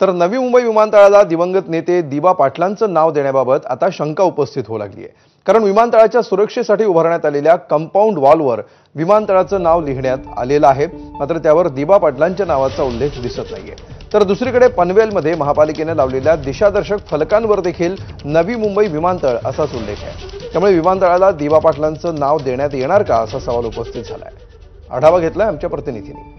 तर नवी मुंबई विमानतळाला दिवंगत नेते दिबा पाटलांचं नाव देण्याबाबत आता शंका उपस्थित होऊ लागली आहे। कारण विमानतळाच्या सुरक्षेसाठी उभारण्यात आलेल्या कंपाऊंड वॉलवर विमानतळाचं नाव लिहिण्यात आलेलं आहे, मात्र त्यावर दिबा पाटलांच्या नावाचा उल्लेख दिसत नाहीये। तर दुसरीकडे पनवेलमध्ये महापालिकेने लावलेल्या दिशादर्शक फलकांवर देखील नवी मुंबई विमानतळ असाच उल्लेख आहे। त्यामुळे विमानतळाला दिबा पाटलांचं नाव देण्यात येणार का असा सवाल उपस्थित झालाय। आढावा घेतलाय आमच्या प्रतिनिधींनी।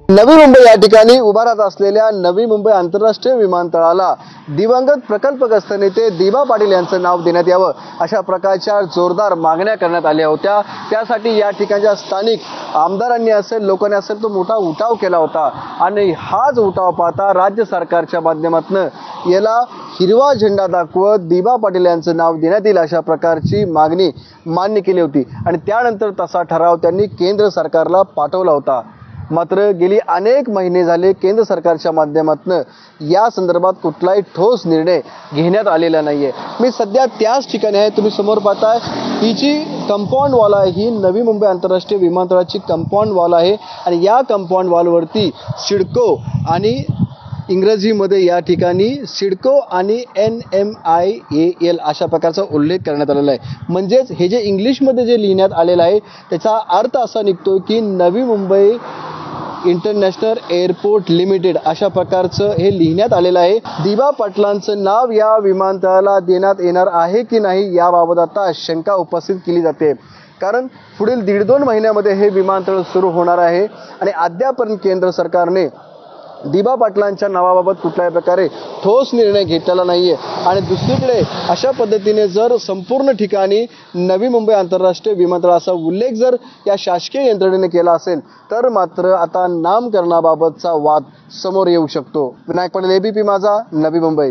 नवी मुंबई या ठिकाणी उभारत असलेल्या नवी मुंबई आंतरराष्ट्रीय विमानतळाला दिवंगत प्रकल्पग्रस्त नेते दिबा पाटील यांचं नाव देण्यात यावं अशा प्रकारच्या जोरदार मागण्या करण्यात आल्या होत्या। त्यासाठी या ठिकाणच्या स्थानिक आमदारांनी असेल, लोकांनी असेल, तो मोठा उठाव केला होता आणि हाच उठाव पाहता राज्य सरकारच्या माध्यमातून याला हिरवा झेंडा दाखवत दिबा पाटील यांचं नाव देण्यात येईल अशा प्रकारची मागणी मान्य केली होती आणि त्यानंतर तसा ठराव त्यांनी केंद्र सरकारला पाठवला होता। मात्र गेली अनेक महिने झाले केंद्र सरकारच्या माध्यमातून या संदर्भात कुठलाही ठोस निर्णय घेण्यात आलेला नाहीये। मी सध्या त्याच ठिकाणी आहे, तुम्ही समोर पाहताय ही जी कंपाऊंड वॉल आहे ही नवी मुंबई आंतरराष्ट्रीय विमानतळाची कंपाऊंड वॉल आहे आणि या कंपाऊंड वॉलवरती सिडको आणि इंग्रजीमध्ये या ठिकाणी सिडको आणि NMIAL अशा प्रकारचा उल्लेख करण्यात आलेला आहे। म्हणजेच हे जे इंग्लिशमध्ये जे लिहिण्यात आलेलं आहे त्याचा अर्थ असा निघतो की Navi Mumbai international airport limited अशा प्रकारचं हे लिहिण्यात आलेलं आहे। दिबा पाटलांचं नाव या विमानतळाला देण्यात येणार आहे की नाही याबाबत आता शंका उपस्थित केली जाते। कारण पुढील 1.5-2 महिन्यामध्ये हे विमानतळ सुरू होणार आहे आणि अद्यापर्यंत केंद्र सरकारने दिबा पाटलांच्या नावाबाबत कुठल्याही प्रकारे ठोस निर्णय घेतलेला नाहीये। आणि दुसरीकडे अशा पद्धतीने जर संपूर्ण ठिकाणी नवी मुंबई आंतरराष्ट्रीय विमानतळाचा उल्लेख जर या शासकीय यंत्रणेने केला असेल तर मात्र आता नामकरणाबाबतचा वाद समोर येऊ शकतो। विनायक पाटील, ABP माझा, नवी मुंबई।